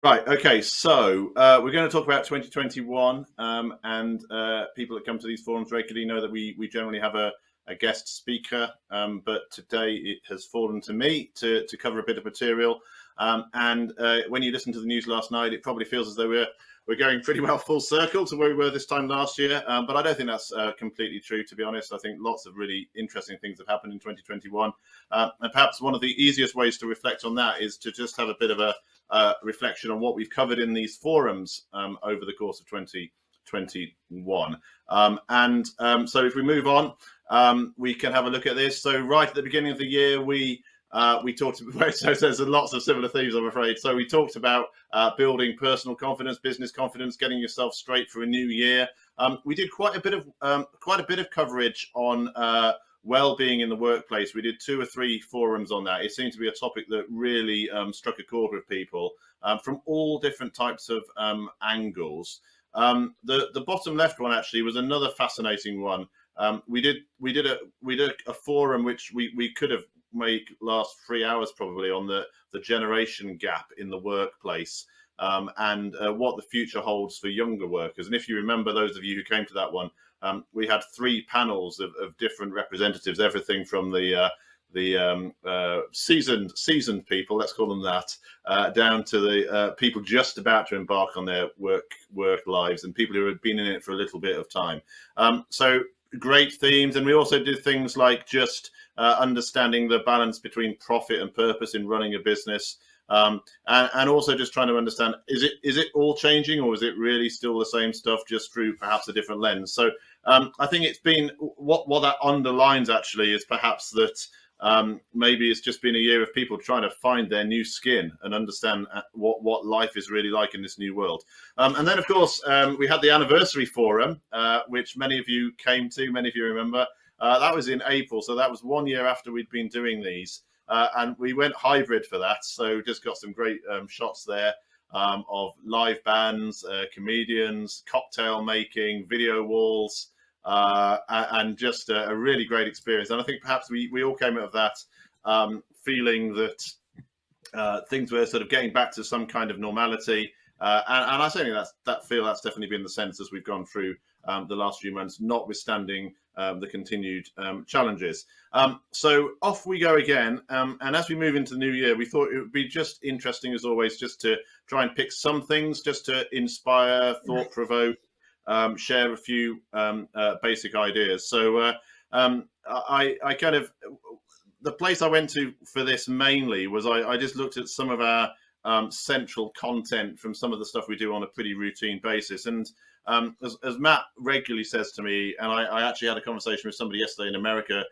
Right. Okay. So we're going to talk about 2021, and people that come to these forums regularly know that we generally have a guest speaker, but today it has fallen to me to cover a bit of material. And when you listen to the news last night, it probably feels as though we're going pretty well full circle to where we were this time last year. But I don't think that's completely true, to be honest. I think lots of really interesting things have happened in 2021, and perhaps one of the easiest ways to reflect on that is to just have a bit of a reflection on what we've covered in these forums over the course of 2021. So if we move on, we can have a look at this. So right at the beginning of the year, we talked about, so there's lots of similar themes, I'm afraid. So we talked about building personal confidence, business confidence, getting yourself straight for a new year. We did quite a bit of coverage on well-being in the workplace. We did 2 or 3 forums on that. It seemed to be a topic that really struck a chord with people from all different types of angles. The bottom left one actually was another fascinating one. We did a forum which we could have made last 3 hours probably on the generation gap in the workplace. And what the future holds for younger workers. And if you remember, those of you who came to that one, we had 3 panels of different representatives, everything from the seasoned people, let's call them that, down to the people just about to embark on their work lives, and people who had been in it for a little bit of time. So great themes, and we also did things like just understanding the balance between profit and purpose in running a business. And also just trying to understand, is it all changing, or is it really still the same stuff, just through perhaps a different lens? So I think it's been what that underlines actually is perhaps that maybe it's just been a year of people trying to find their new skin and understand what life is really like in this new world. And then, of course, we had the anniversary forum, which many of you came to, many of you remember. That was in April, so that was 1 year after we'd been doing these. And we went hybrid for that, so just got some great shots there of live bands, comedians, cocktail making, video walls, and just a really great experience. And I think perhaps we all came out of that feeling that things were sort of getting back to some kind of normality. And I certainly feel that's definitely been the sense as we've gone through the last few months, notwithstanding the continued challenges. So off we go again. And as we move into the new year, we thought it would be just interesting, as always, just to try and pick some things just to inspire, thought provoke, share a few basic ideas. So I kind of, the place I went to for this mainly was I just looked at some of our central content from some of the stuff we do on a pretty routine basis. And as Matt regularly says to me, and I actually had a conversation with somebody yesterday in America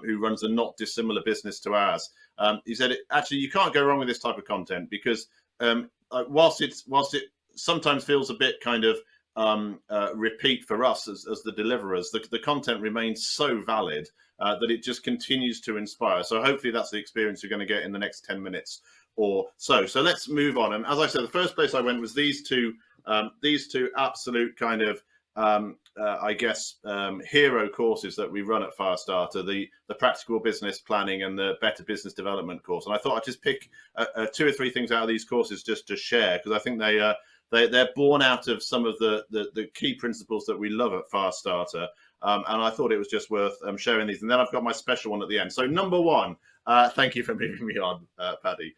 who runs a not dissimilar business to ours. He said, actually, you can't go wrong with this type of content because whilst it sometimes feels a bit kind of repeat for us as the deliverers, the content remains so valid that it just continues to inspire. So hopefully that's the experience you're going to get in the next 10 minutes or so. So let's move on. And as I said, the first place I went was these two absolute kind of hero courses that we run at Firestarter, the practical business planning and the better business development course. And I thought I'd just pick 2 or 3 things out of these courses just to share, because I think they're born out of some of the key principles that we love at Firestarter. And I thought it was just worth sharing these. And then I've got my special one at the end. So number 1, thank you for moving me on, Paddy.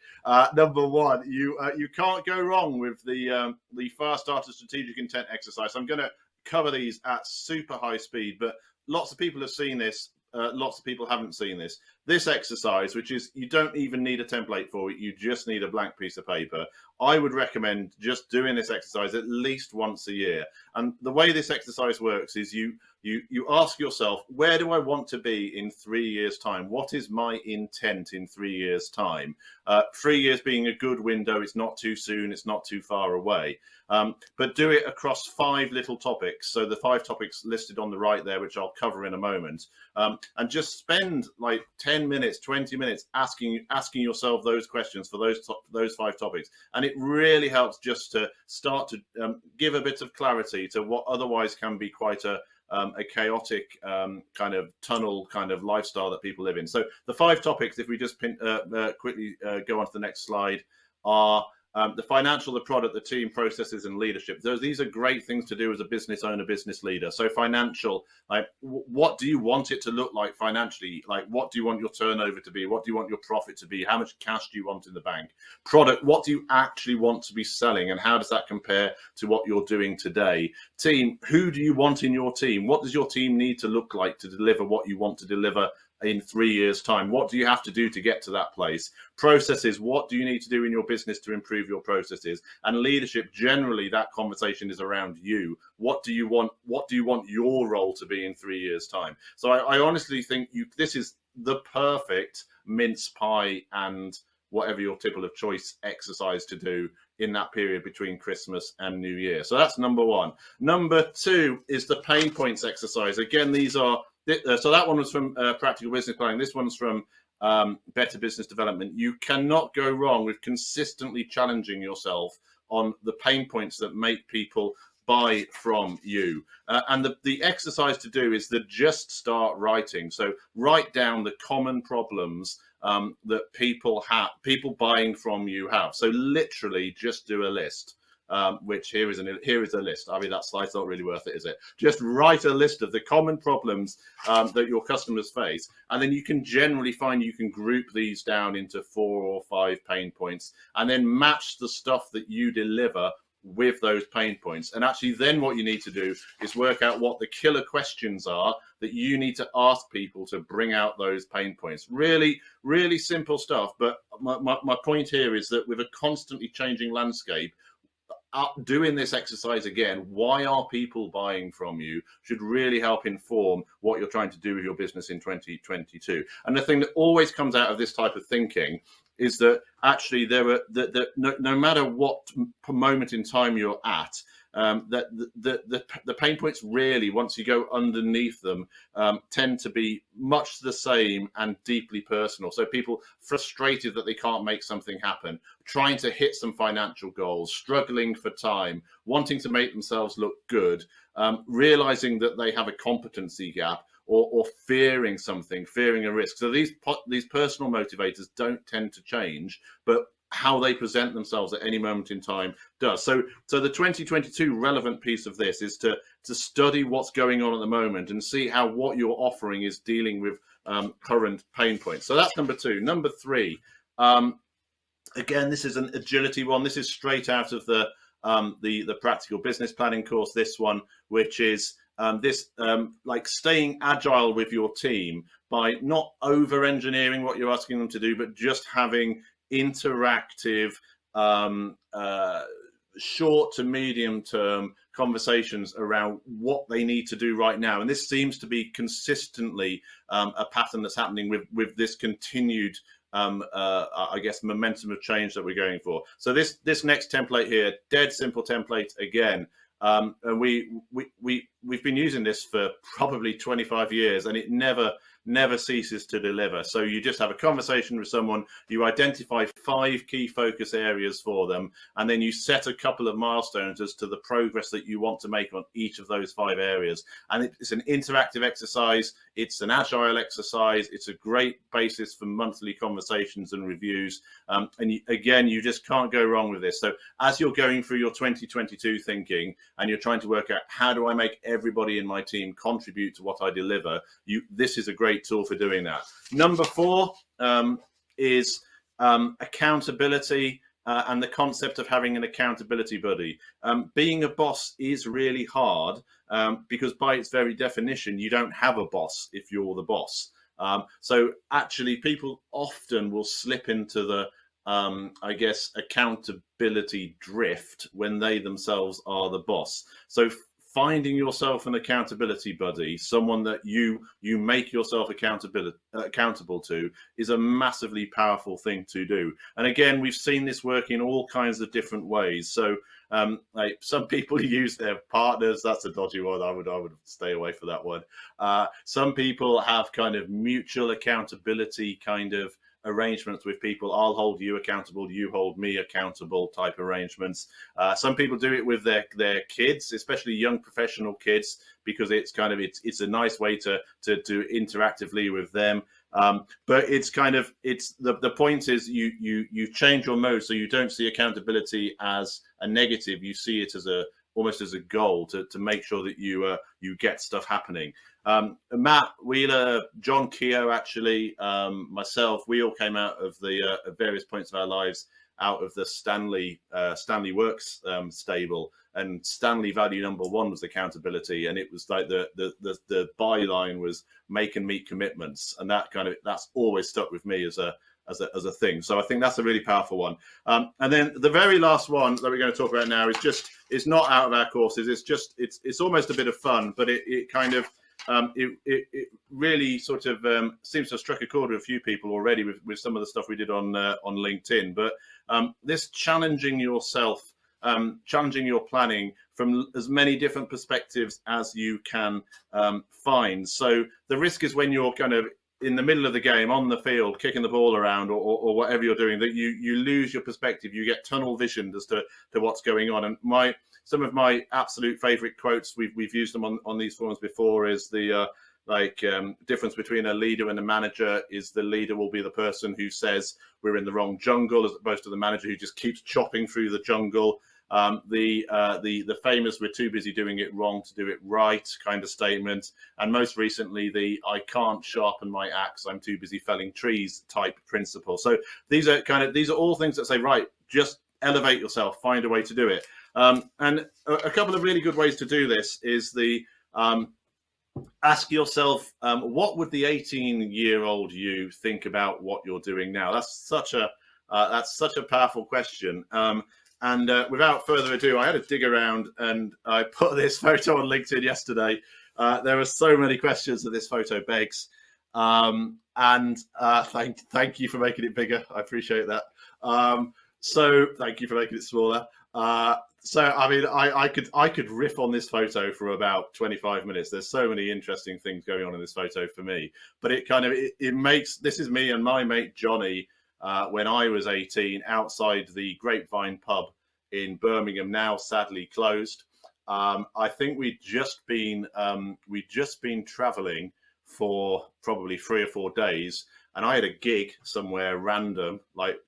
Number 1, you can't go wrong with the Firestarter strategic intent exercise. I'm going to cover these at super high speed, but lots of people have seen this. Lots of people haven't seen this. This exercise, which is, you don't even need a template for it, you just need a blank piece of paper. I would recommend just doing this exercise at least once a year. And the way this exercise works is you ask yourself, where do I want to be in 3 years' time? What is my intent in 3 years' time? 3 years being a good window. It's not too soon. It's not too far away. But do it across 5 little topics. So the 5 topics listed on the right there, which I'll cover in a moment. And just spend like 10 minutes, 20 minutes asking yourself those questions for those 5 topics. And it really helps just to start to give a bit of clarity to what otherwise can be quite a chaotic kind of tunnel kind of lifestyle that people live in. So the 5 topics, if we just quickly go on to the next slide, are The financial, the product, the team, processes, and leadership. These are great things to do as a business owner, business leader. So financial, like what do you want it to look like financially? Like what do you want your turnover to be? What do you want your profit to be? How much cash do you want in the bank? Product, what do you actually want to be selling, and how does that compare to what you're doing today? Team, who do you want in your team? What does your team need to look like to deliver what you want to deliver in 3 years' time? What do you have to do to get to that place? Processes, what do you need to do in your business to improve your processes? And leadership, generally that conversation is around you. What do you want your role to be in 3 years' time? So I honestly think this is the perfect mince pie and whatever your typical of choice exercise to do in that period between Christmas and New Year. So that's number one. Number two is the pain points exercise. Again, these are so that one was from Practical Business Planning. This one's from Better Business Development. You cannot go wrong with consistently challenging yourself on the pain points that make people buy from you. And the exercise to do is to just start writing. So write down the common problems that people buying from you have. So literally just do a list. Which here is a list. I mean, that slide's not really worth it, is it? Just write a list of the common problems that your customers face, and then you can generally find you can group these down into 4 or 5 pain points, and then match the stuff that you deliver with those pain points. And actually then what you need to do is work out what the killer questions are that you need to ask people to bring out those pain points. Really, really simple stuff. But my point here is that with a constantly changing landscape, doing this exercise again, why are people buying from you, should really help inform what you're trying to do with your business in 2022. And the thing that always comes out of this type of thinking is that actually no matter what moment in time you're at, that the pain points really, once you go underneath them, tend to be much the same and deeply personal. So people frustrated that they can't make something happen, trying to hit some financial goals, struggling for time, wanting to make themselves look good, realizing that they have a competency gap, or fearing something, fearing a risk. So these personal motivators don't tend to change, but how they present themselves at any moment in time does. So the 2022 relevant piece of this is to study what's going on at the moment and see how what you're offering is dealing with current pain points. So that's number two. Number three, again, this is an agility one. This is straight out of the Practical Business Planning course, this one, which is like staying agile with your team by not over engineering what you're asking them to do, but just having interactive, short to medium term conversations around what they need to do right now. And this seems to be consistently a pattern that's happening with this continued I guess momentum of change that we're going for. So this next template here, dead simple template again. And we've been using this for probably 25 years, and it never ceases to deliver. So you just have a conversation with someone, you identify 5 key focus areas for them, and then you set a couple of milestones as to the progress that you want to make on each of those 5 areas. And it's an interactive exercise, it's an agile exercise, it's a great basis for monthly conversations and reviews. And you just can't go wrong with this. So as you're going through your 2022 thinking and you're trying to work out, how do I make everybody in my team contribute to what I deliver, this is a great tool for doing that. Number 4 is accountability and the concept of having an accountability buddy. Being a boss is really hard because by its very definition, you don't have a boss if you're the boss. So actually, people often will slip into the I guess accountability drift when they themselves are the boss. So finding yourself an accountability buddy, someone that you make yourself accountable to, is a massively powerful thing to do. And again, we've seen this work in all kinds of different ways. So like some people use their partners. That's a dodgy one. I would stay away from that one. Some people have kind of mutual accountability kind of arrangements with people. I'll hold you accountable, you hold me accountable type arrangements. Some people do it with their kids, especially young professional kids, because it's a nice way to interactively with them. But it's kind of, it's the point is you change your mode, so you don't see accountability as a negative. You see it as almost as a goal to make sure that you get stuff happening. Matt Wheeler, John Keogh, actually, myself, we all came out of the at various points of our lives out of the Stanley Works stable, and Stanley value number one was accountability, and it was like the byline was make and meet commitments, and that's always stuck with me as a thing. So I think that's a really powerful one. And then the very last one that we're going to talk about now it's not out of our courses. It's almost a bit of fun, but it kind of it really sort of seems to have struck a chord with a few people already with some of the stuff we did on LinkedIn. But this challenging yourself, challenging your planning from as many different perspectives as you can find. So the risk is when you're kind of in the middle of the game, on the field, kicking the ball around or whatever you're doing, that you lose your perspective. You get tunnel visioned as to what's going on. And some of my absolute favorite quotes, we've used them on these forums before, is the difference between a leader and a manager is the leader will be the person who says we're in the wrong jungle, as opposed to the manager who just keeps chopping through the jungle. The famous "we're too busy doing it wrong to do it right" kind of statement, and most recently the "I can't sharpen my axe, I'm too busy felling trees" type principle. So these are all things that say, right, just elevate yourself, find a way to do it. And a couple of really good ways to do this is the ask yourself, what would the 18-year-old you think about what you're doing now? That's such a powerful question. And without further ado, I had to dig around and I put this photo on LinkedIn yesterday. There are so many questions that this photo begs. Thank you for making it bigger. I appreciate that. So thank you for making it smaller. So I mean, I could riff on this photo for about 25 minutes. There's so many interesting things going on in this photo for me. But it makes, this is me and my mate Johnny when I was 18, outside the Grapevine pub in Birmingham, now sadly closed. I think we'd just been traveling for probably 3 or 4 days, and I had a gig somewhere random, like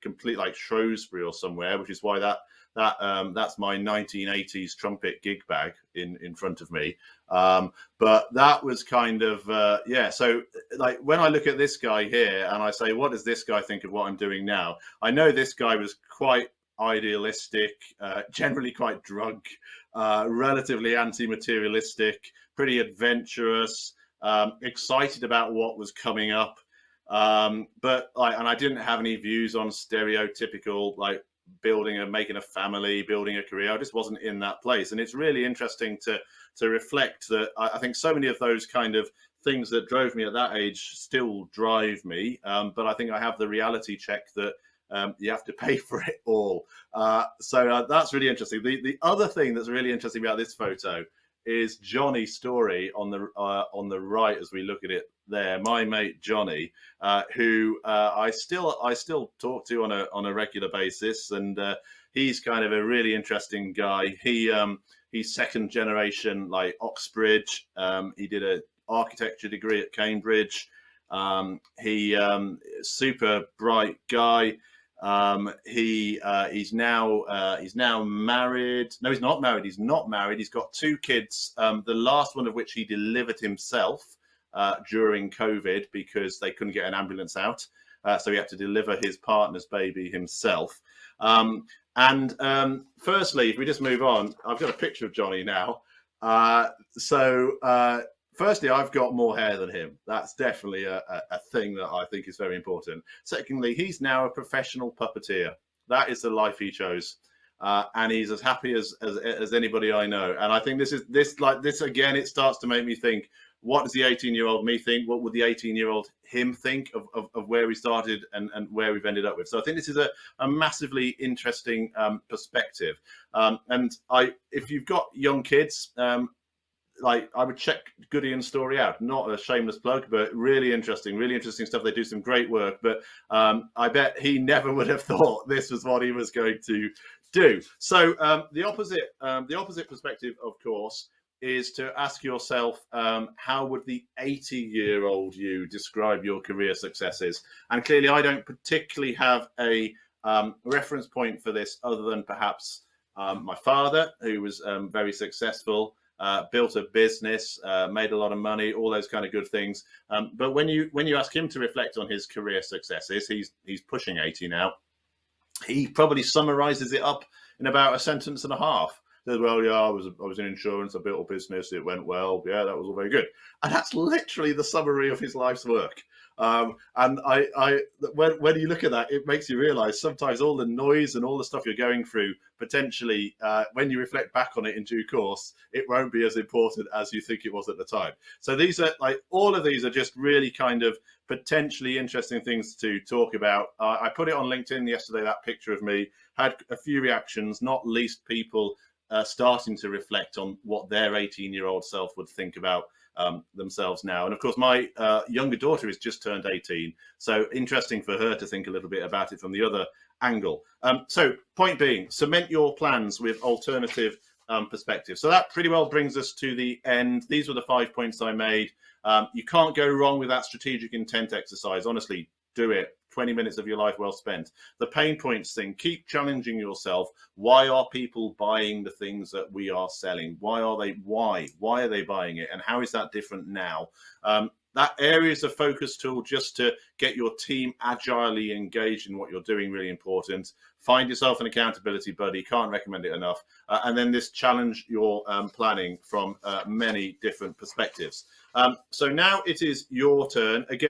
Shrewsbury or somewhere, which is why that's my 1980s trumpet gig bag in front of me. But that was kind of yeah. So like when I look at this guy here and I say, what does this guy think of what I'm doing now? I know this guy was quite idealistic, generally quite drunk, relatively anti-materialistic, pretty adventurous, excited about what was coming up. But and I didn't have any views on stereotypical like making a family, building a career. I just wasn't in that place. And it's really interesting to reflect that I think so many of those kind of things that drove me at that age still drive me. But I think I have the reality check that you have to pay for it all. So that's really interesting. The other thing that's really interesting about this photo is Johnny's story on the right as we look at it there. My mate Johnny, who I still talk to on a regular basis, and he's kind of a really interesting guy. He's second generation like Oxbridge. He did an architecture degree at Cambridge. Super bright guy. He's now married. No, he's not married. He's not married. He's got 2 kids. The last one of which he delivered himself during COVID because they couldn't get an ambulance out. So he had to deliver his partner's baby himself. Firstly, if we just move on, I've got a picture of Johnny now. Firstly, I've got more hair than him. That's definitely a thing that I think is very important. Secondly, he's now a professional puppeteer. That is the life he chose. And he's as happy as anybody I know. And I think this again, it starts to make me think, what does the 18-year-old me think? What would the 18-year-old him think of where we started and where we've ended up with? So I think this is a massively interesting perspective. If you've got young kids, I would check Goodion's story out. Not a shameless plug, but really interesting stuff. They do some great work, but I bet he never would have thought this was what he was going to do. So the opposite perspective, of course, is to ask yourself, how would the 80-year-old you describe your career successes? And clearly, I don't particularly have a reference point for this other than perhaps my father, who was very successful, built a business, made a lot of money, all those kind of good things. But when you ask him to reflect on his career successes, he's pushing 80 now. He probably summarizes it up in about a sentence and a half. Says, well, yeah, I was in insurance, I built a business, it went well, yeah, that was all very good. And that's literally the summary of his life's work. And when you look at that, it makes you realize sometimes all the noise and all the stuff you're going through, potentially, when you reflect back on it in due course, it won't be as important as you think it was at the time. So these are all of these are just really kind of potentially interesting things to talk about. I put it on LinkedIn yesterday, that picture of me, had a few reactions, not least people starting to reflect on what their 18-year-old self would think about themselves now. And of course, my younger daughter has just turned 18, so interesting for her to think a little bit about it from the other angle. So point being, cement your plans with alternative perspectives. So that pretty well brings us to the end. These were the 5 points I made. You can't go wrong with that strategic intent exercise. Honestly, do it. 20 minutes of your life well spent. The pain points thing, keep challenging yourself. Why are people buying the things that we are selling? Why are they buying it? And how is that different now? That areas of focus tool just to get your team agilely engaged in what you're doing, really important. Find yourself an accountability buddy, can't recommend it enough. And then this challenge your planning from many different perspectives. So now it is your turn. Again,